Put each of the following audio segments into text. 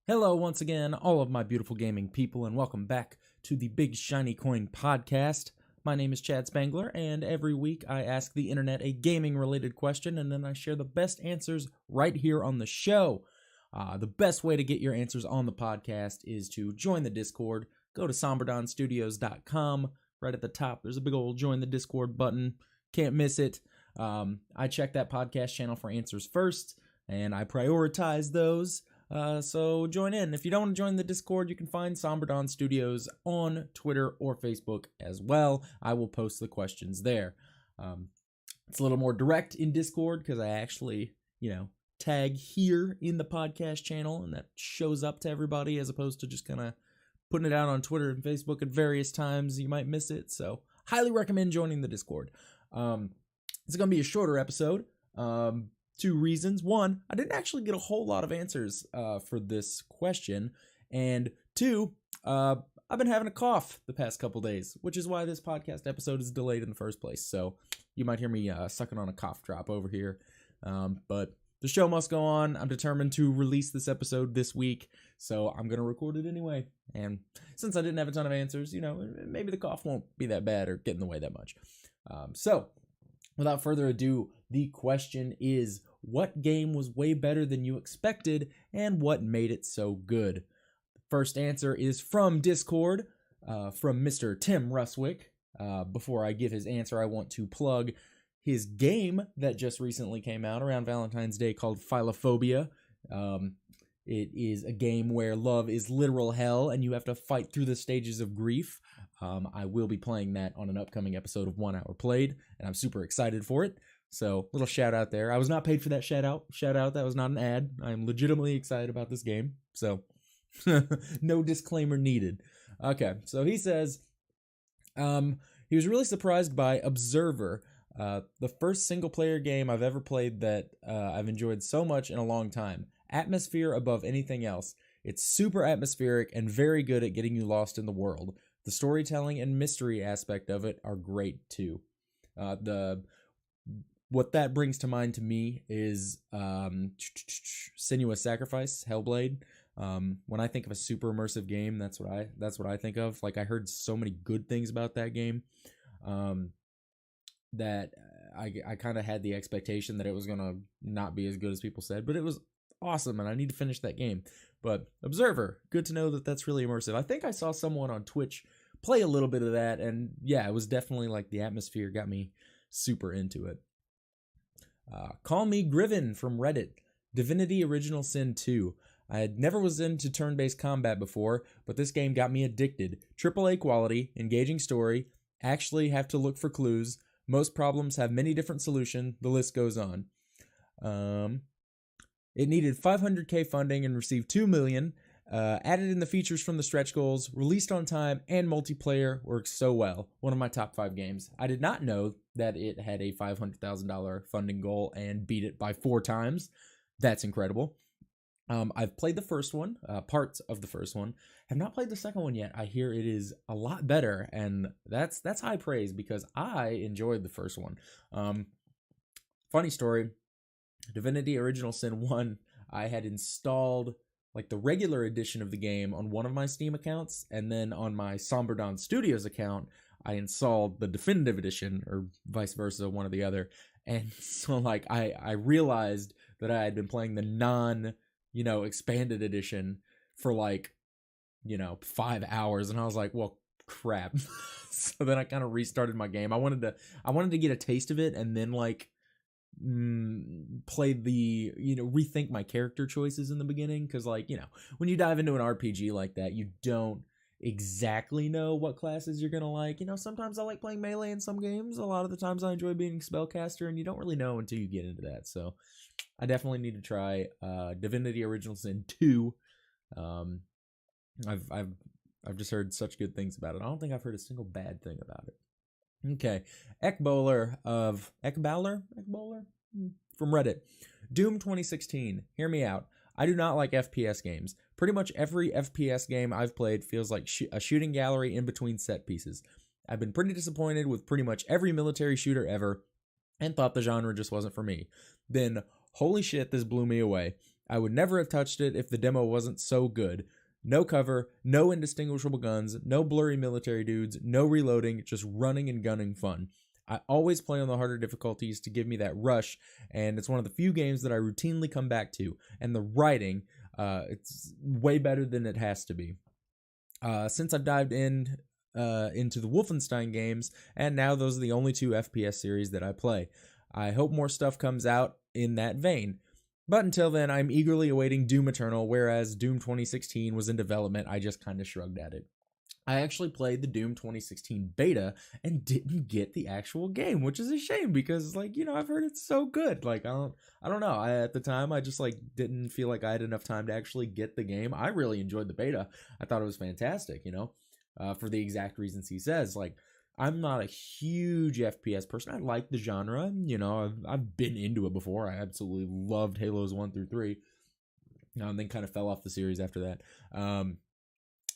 Hello once again, all of my beautiful gaming people, and welcome back to the Big Shiny Coin podcast. My name is Chad Spangler, and every week I ask the internet a gaming-related question, and then I share the best answers right here on the show. The best way to get your answers on the podcast is to join the Discord. Go to somberdonstudios.com. Right at the top, there's a big old join the Discord button. Can't miss it. I check that podcast channel for answers first, and I prioritize those. So join in. If you don't want to join the Discord, you can find Somber Studios on Twitter or Facebook as well. I will post the questions there. It's a little more direct in Discord because I actually, tag here in the podcast channel, and that shows up to everybody as opposed to just kind of putting it out on Twitter and Facebook at various times. You might miss it. So highly recommend joining the Discord. It's going to be a shorter episode. Two reasons. One, I didn't actually get a whole lot of answers for this question. And two, I've been having a cough the past couple days, which is why this podcast episode is delayed in the first place. So you might hear me sucking on a cough drop over here. But the show must go on. I'm determined to release this episode this week, so I'm going to record it anyway. And since I didn't have a ton of answers, maybe the cough won't be that bad or get in the way that much. So without further ado, the question is, what game was way better than you expected, and what made it so good? The first answer is from Discord, from Mr. Tim Ruswick. Before I give his answer, I want to plug his game that just recently came out around Valentine's Day called Philophobia. It is a game where love is literal hell, and you have to fight through the stages of grief. I will be playing that on an upcoming episode of 1 Hour Played, and I'm super excited for it. So, little shout out there. I was not paid for that shout out. That was not an ad. I'm legitimately excited about this game. So, no disclaimer needed. Okay, so he says, he was really surprised by Observer, the first single-player game I've ever played that I've enjoyed so much in a long time. Atmosphere above anything else. It's super atmospheric and very good at getting you lost in the world. The storytelling and mystery aspect of it are great too. What that brings to mind to me is Senua's Sacrifice, Hellblade. When I think of a super immersive game, that's what I think of. Like, I heard so many good things about that game that I kind of had the expectation that it was gonna not be as good as people said, but it was awesome, and I need to finish that game. But Observer, good to know that that's really immersive. I think I saw someone on Twitch play a little bit of that, and yeah, it was definitely like the atmosphere got me super into it. Call Me Griven from Reddit. Divinity Original Sin 2. I had never was into turn-based combat before, but this game got me addicted. AAA quality, engaging story, actually have to look for clues. Most problems have many different solutions. The list goes on. It needed 500k funding and received 2 million. Added in the features from the stretch goals, released on time, and multiplayer works so well. One of my top 5 games. I did not know that it had a $500,000 funding goal and beat it by 4 times. That's incredible. I've played the first one, parts of the first one. Have not played the second one yet. I hear it is a lot better, and that's high praise because I enjoyed the first one. Funny story, Divinity Original Sin 1, I had installed like the regular edition of the game on one of my Steam accounts, and then on my Somber Studios account, I installed the definitive edition, or vice versa, one or the other. And so like I realized that I had been playing the expanded edition for 5 hours, and I was like, well, crap. So then I kind of restarted my game. I wanted to get a taste of it, and then play the rethink my character choices in the beginning, because when you dive into an RPG like that, you don't exactly know what classes you're gonna like. Sometimes I like playing melee in some games. A lot of the times I enjoy being spellcaster, and you don't really know until you get into that. So I definitely need to try Divinity Original Sin 2. I've just heard such good things about it. I don't think I've heard a single bad thing about it. Okay, Ekbowler from Reddit. Doom 2016. Hear me out. I do not like FPS games. Pretty much every FPS game I've played feels like a shooting gallery in between set pieces. I've been pretty disappointed with pretty much every military shooter ever, and thought the genre just wasn't for me. Then, holy shit, this blew me away. I would never have touched it if the demo wasn't so good. No cover, no indistinguishable guns, no blurry military dudes, no reloading, just running and gunning fun. I always play on the harder difficulties to give me that rush, and it's one of the few games that I routinely come back to. And the writing, it's way better than it has to be. Since I've dived into the Wolfenstein games, and now those are the only 2 FPS series that I play. I hope more stuff comes out in that vein. But until then, I'm eagerly awaiting Doom Eternal, whereas Doom 2016 was in development. I just kind of shrugged at it. I actually played the Doom 2016 beta and didn't get the actual game, which is a shame because, like, you know, I've heard it's so good. Like, I don't know. At the time, I just, like, didn't feel like I had enough time to actually get the game. I really enjoyed the beta. I thought it was fantastic, you know, for the exact reasons he says. Like, I'm not a huge FPS person. I like the genre. You know, I've been into it before. I absolutely loved Halos 1 through 3. And then kind of fell off the series after that.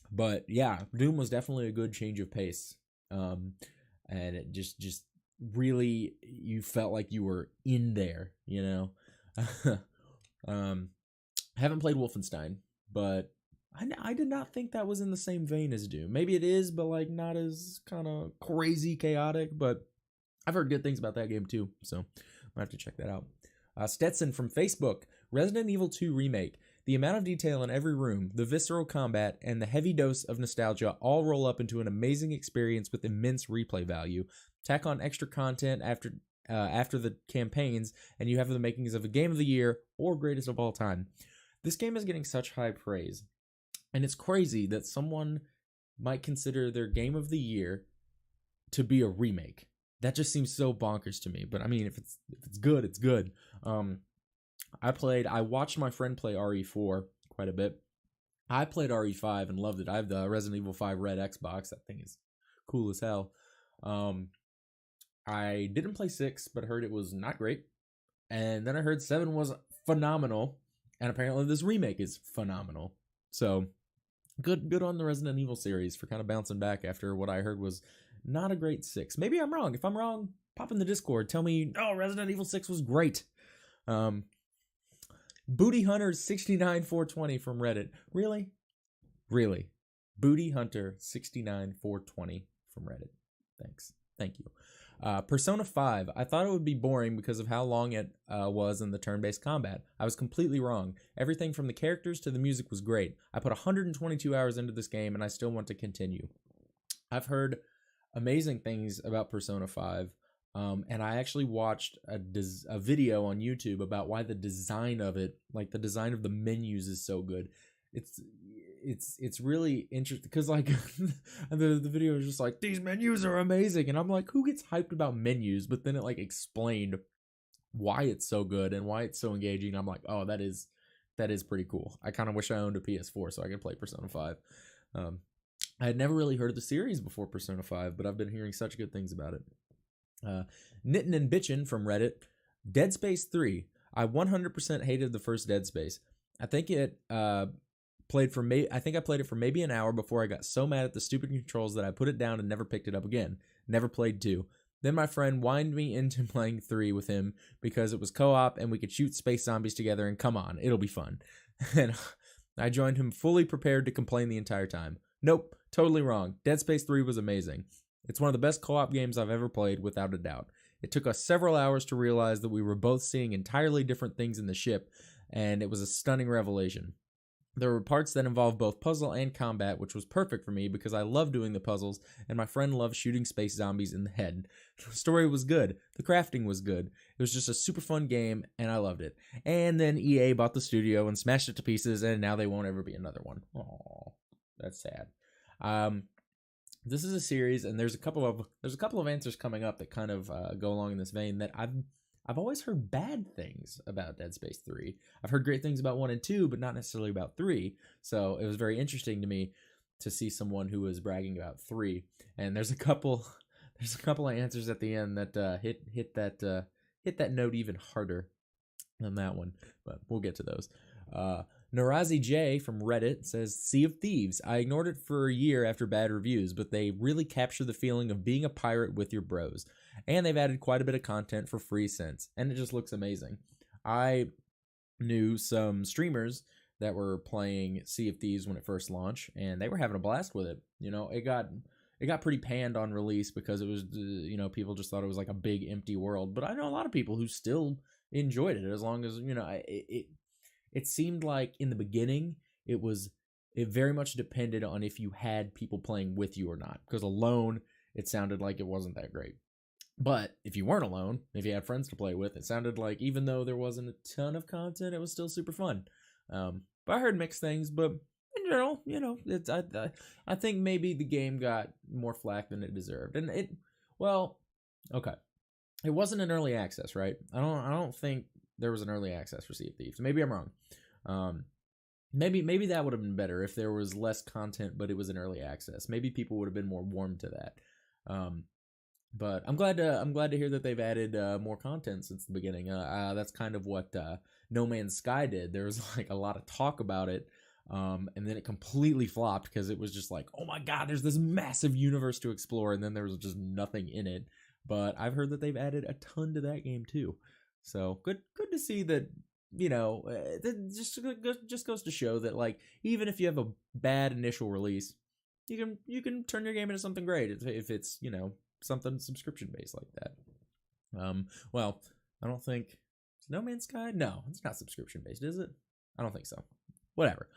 But yeah, Doom was definitely a good change of pace. And it just really, you felt like you were in there, you know? Haven't played Wolfenstein, but I did not think that was in the same vein as Doom. Maybe it is, but like not as kind of crazy chaotic, but I've heard good things about that game too, so I'll have to check that out. Stetson from Facebook, Resident Evil 2 Remake. The amount of detail in every room, the visceral combat, and the heavy dose of nostalgia all roll up into an amazing experience with immense replay value. Tack on extra content after the campaigns, and you have the makings of a game of the year or greatest of all time. This game is getting such high praise, and it's crazy that someone might consider their game of the year to be a remake. That just seems so bonkers to me. But I mean, if it's good, it's good. I watched my friend play RE4 quite a bit. I played RE5 and loved it. I have the Resident Evil 5 Red Xbox. That thing is cool as hell. I didn't play 6, but heard it was not great. And then I heard 7 was phenomenal. And apparently this remake is phenomenal. So, good on the Resident Evil series for kind of bouncing back after what I heard was not a great 6. Maybe I'm wrong. If I'm wrong, pop in the Discord. Tell me, oh, Resident Evil 6 was great. Booty Hunter 69420 from Reddit. Really? Booty Hunter 69420 from Reddit. Thanks. Thank you. Persona 5. I thought it would be boring because of how long it was in the turn-based combat. I was completely wrong. Everything from the characters to the music was great. I put 122 hours into this game and I still want to continue. I've heard amazing things about Persona 5. And I actually watched a video on YouTube about why the design of it, like the design of the menus, is so good. It's really interesting because like the video is just like, these menus are amazing, and I'm like, who gets hyped about menus? But then it like explained why it's so good and why it's so engaging. I'm like, oh, that is pretty cool. I kind of wish I owned a PS4 so I could play Persona 5. I had never really heard of the series before Persona 5, but I've been hearing such good things about it. Knittin' and Bitchin' from Reddit. Dead Space 3. I 100% hated the first Dead Space. I think I played it for maybe an hour before I got so mad at the stupid controls that I put it down and never picked it up again. Never played 2. Then my friend whined me into playing 3 with him because it was co-op and we could shoot space zombies together, and come on, it'll be fun. And I joined him fully prepared to complain the entire time. Nope, totally wrong. Dead Space 3 was amazing. It's one of the best co-op games I've ever played, without a doubt. It took us several hours to realize that we were both seeing entirely different things in the ship, and it was a stunning revelation. There were parts that involved both puzzle and combat, which was perfect for me because I love doing the puzzles, and my friend loved shooting space zombies in the head. The story was good. The crafting was good. It was just a super fun game, and I loved it. And then EA bought the studio and smashed it to pieces, and now they won't ever be another one. Aww, that's sad. This is a series, and there's a couple of answers coming up that kind of go along in this vein that I've always heard bad things about Dead Space 3. I've heard great things about 1 and 2, but not necessarily about 3. So it was very interesting to me to see someone who was bragging about 3. And there's a couple of answers at the end that hit that note even harder than that one. But we'll get to those. Narazi J from Reddit says, Sea of Thieves. I ignored it for a year after bad reviews, but they really capture the feeling of being a pirate with your bros. And they've added quite a bit of content for free since, and it just looks amazing. I knew some streamers that were playing Sea of Thieves when it first launched, and they were having a blast with it. It got pretty panned on release because it was, people just thought it was like a big empty world. But I know a lot of people who still enjoyed it, as long as it seemed like in the beginning it very much depended on if you had people playing with you or not, because alone it sounded like it wasn't that great. But if you weren't alone, if you had friends to play with, it sounded like even though there wasn't a ton of content, it was still super fun. But I heard mixed things. But in general, I think maybe the game got more flack than it deserved, and it wasn't an early access, right? I don't think there was an early access for Sea of Thieves. Maybe I'm wrong. Maybe that would have been better if there was less content, but it was an early access. Maybe people would have been more warm to that. But I'm glad to hear that they've added more content since the beginning. That's kind of what No Man's Sky did. There was like a lot of talk about it, and then it completely flopped because it was just like, oh my god, there's this massive universe to explore, and then there was just nothing in it. But I've heard that they've added a ton to that game too. So good to see that. It just goes to show that, like, even if you have a bad initial release, you can turn your game into something great if it's something subscription based like that. Well, I don't think No Man's Sky. No, it's not subscription based, is it? I don't think so. Whatever.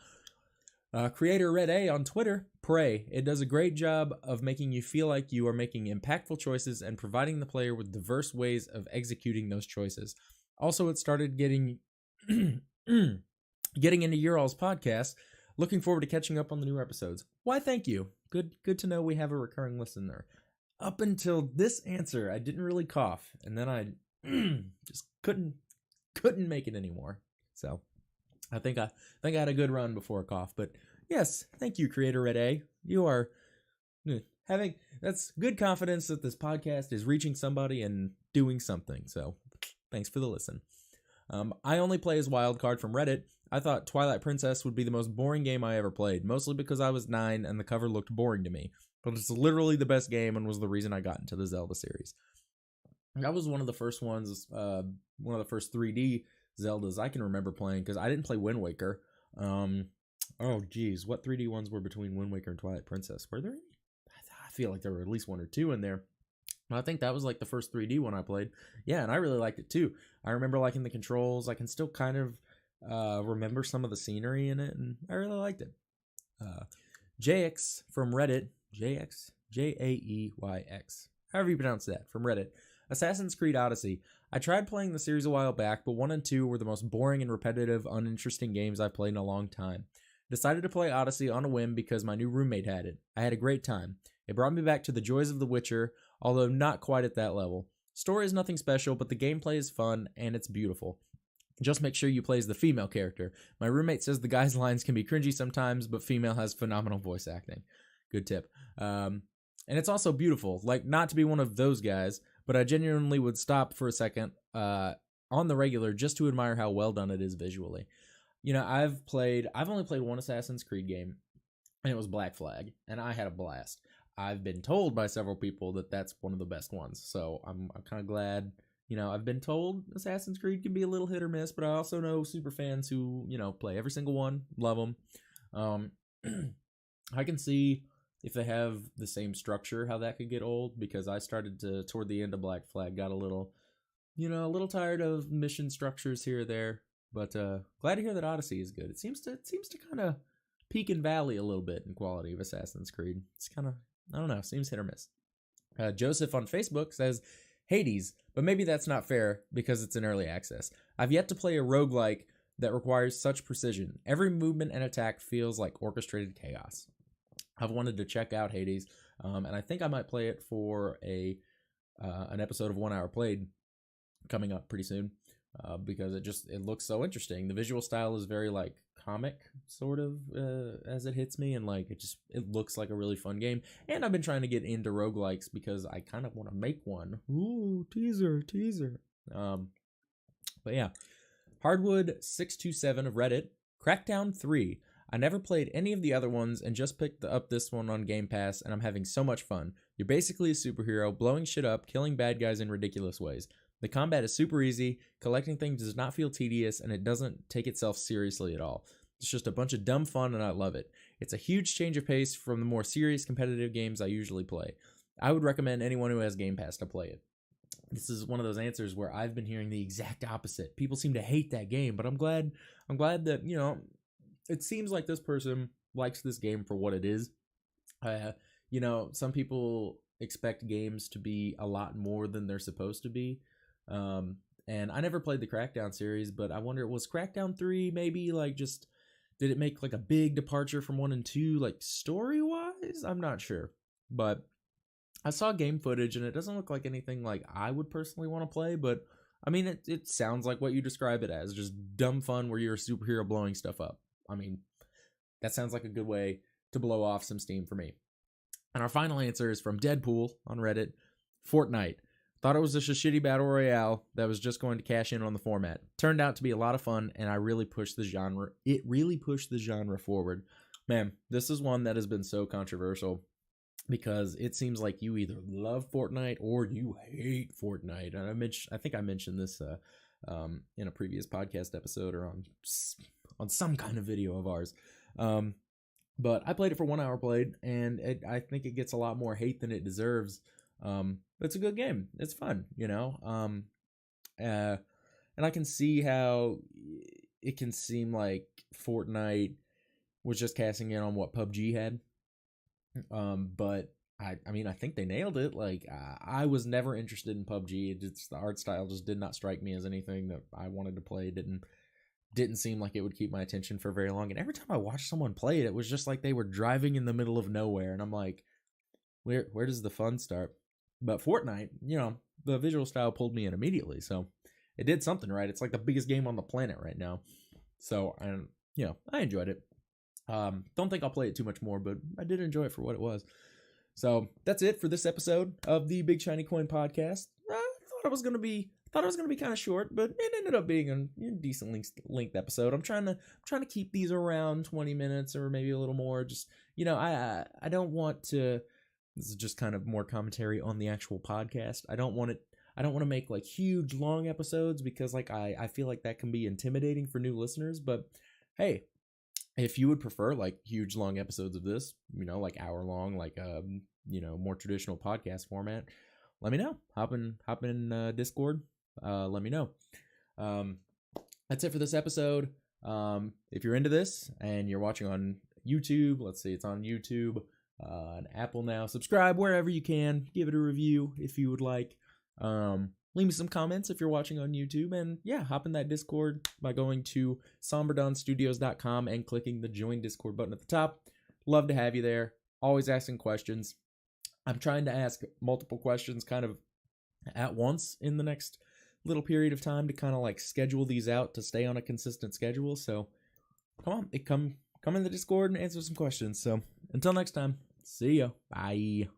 Creator Red A on Twitter, pray. It does a great job of making you feel like you are making impactful choices and providing the player with diverse ways of executing those choices. Also, it started getting into your all's podcast. Looking forward to catching up on the new episodes. Why, thank you. Good to know we have a recurring listener. Up until this answer, I didn't really cough, and then I just couldn't make it anymore. So I think I had a good run before a cough. But yes, thank you, Creator Red A. You are that's good confidence that this podcast is reaching somebody and doing something. So thanks for the listen. I only play as Wildcard from Reddit. I thought Twilight Princess would be the most boring game I ever played, mostly because I was 9 and the cover looked boring to me. But it's literally the best game and was the reason I got into the Zelda series. That was one of the first ones, one of the first 3D Zeldas I can remember playing, because I didn't play Wind Waker. What 3D ones were between Wind Waker and Twilight Princess? Were there any? I feel like there were at least 1 or 2 in there. I think that was like the first 3D one I played. Yeah, and I really liked it too. I remember liking the controls. I can still kind of remember some of the scenery in it, and I really liked it. JX from Reddit, JX, Jaeyx, however you pronounce that, from Reddit. Assassin's Creed Odyssey. I tried playing the series a while back, but 1 and 2 were the most boring and repetitive, uninteresting games I've played in a long time. Decided to play Odyssey on a whim because my new roommate had it. I had a great time. It brought me back to the joys of The Witcher, although not quite at that level. Story is nothing special, but the gameplay is fun, and it's beautiful. Just make sure you play as the female character. My roommate says the guy's lines can be cringy sometimes, but female has phenomenal voice acting. Good tip. And it's also beautiful. Like, not to be one of those guys, but I genuinely would stop for a second on the regular just to admire how well done it is visually. I've only played 1 Assassin's Creed game, and it was Black Flag, and I had a blast. I've been told by several people that that's one of the best ones, so I'm kind of glad. I've been told Assassin's Creed can be a little hit or miss, but I also know super fans who, play every single one, love them. I can see if they have the same structure, how that could get old, because I started to, toward the end of Black Flag, got a little tired of mission structures here or there, but glad to hear that Odyssey is good. It seems to kind of peak and valley a little bit in quality of Assassin's Creed. It's kind of, I don't know, seems hit or miss. Joseph on Facebook says, Hades, but maybe that's not fair because it's in early access. I've yet to play a roguelike that requires such precision. Every movement and attack feels like orchestrated chaos. I've wanted to check out Hades, and I think I might play it for an episode of 1 Hour Played coming up pretty soon, because it looks so interesting. The visual style is very like comic sort of as it hits me, and like it looks like a really fun game. And I've been trying to get into roguelikes because I kind of want to make one. Ooh, teaser. But yeah, Hardwood 627 of Reddit, Crackdown 3. I never played any of the other ones and just picked up this one on Game Pass, and I'm having so much fun. You're basically a superhero, blowing shit up, killing bad guys in ridiculous ways. The combat is super easy, collecting things does not feel tedious, and it doesn't take itself seriously at all. It's just a bunch of dumb fun, and I love it. It's a huge change of pace from the more serious competitive games I usually play. I would recommend anyone who has Game Pass to play it. This is one of those answers where I've been hearing the exact opposite. People seem to hate that game, but I'm glad that, it seems like this person likes this game for what it is. Some people expect games to be a lot more than they're supposed to be. And I never played the Crackdown series, but I wonder, was Crackdown 3 maybe did it make like a big departure from 1 and 2, like story-wise? I'm not sure. But I saw game footage and it doesn't look like anything like I would personally want to play, but I mean, it sounds like what you describe it as, just dumb fun where you're a superhero blowing stuff up. I mean, that sounds like a good way to blow off some steam for me. And our final answer is from Deadpool on Reddit. Fortnite. Thought it was just a shitty battle royale that was just going to cash in on the format. Turned out to be a lot of fun, and it really pushed the genre forward. Man, this is one that has been so controversial because it seems like you either love Fortnite or you hate Fortnite. And I think I mentioned this in a previous podcast episode or on some kind of video of ours. But I played it for 1 hour played, and I think it gets a lot more hate than it deserves. It's a good game. It's fun, and I can see how it can seem like Fortnite was just casting in on what PUBG had. But I think they nailed it. Like, I was never interested in PUBG. The art style just did not strike me as anything that I wanted to play. Didn't seem like it would keep my attention for very long. And every time I watched someone play it, it was just like they were driving in the middle of nowhere. And I'm like, where does the fun start? But Fortnite, the visual style pulled me in immediately. So it did something right. It's like the biggest game on the planet right now. So, I enjoyed it. Don't think I'll play it too much more, but I did enjoy it for what it was. So that's it for this episode of the Big Shiny Coin podcast. I thought it was going to be kind of short, but it ended up being a decent length episode. I'm trying to keep these around 20 minutes or maybe a little more. Just, I don't want to. This is just kind of more commentary on the actual podcast. I don't want to make like huge long episodes because like I feel like that can be intimidating for new listeners. But hey, if you would prefer like huge long episodes of this, like hour long, like more traditional podcast format, let me know. Hop in Discord. Let me know. That's it for this episode. If you're into this and you're watching on YouTube, let's see, it's on YouTube. On Apple now. Subscribe wherever you can. Give it a review if you would like. Leave me some comments if you're watching on YouTube. And yeah, hop in that Discord by going to somberdonstudios.com and clicking the Join Discord button at the top. Love to have you there. Always asking questions. I'm trying to ask multiple questions kind of at once in the next little period of time to kind of like schedule these out to stay on a consistent schedule. So come in the Discord and answer some questions. So until next time. See ya. Bye.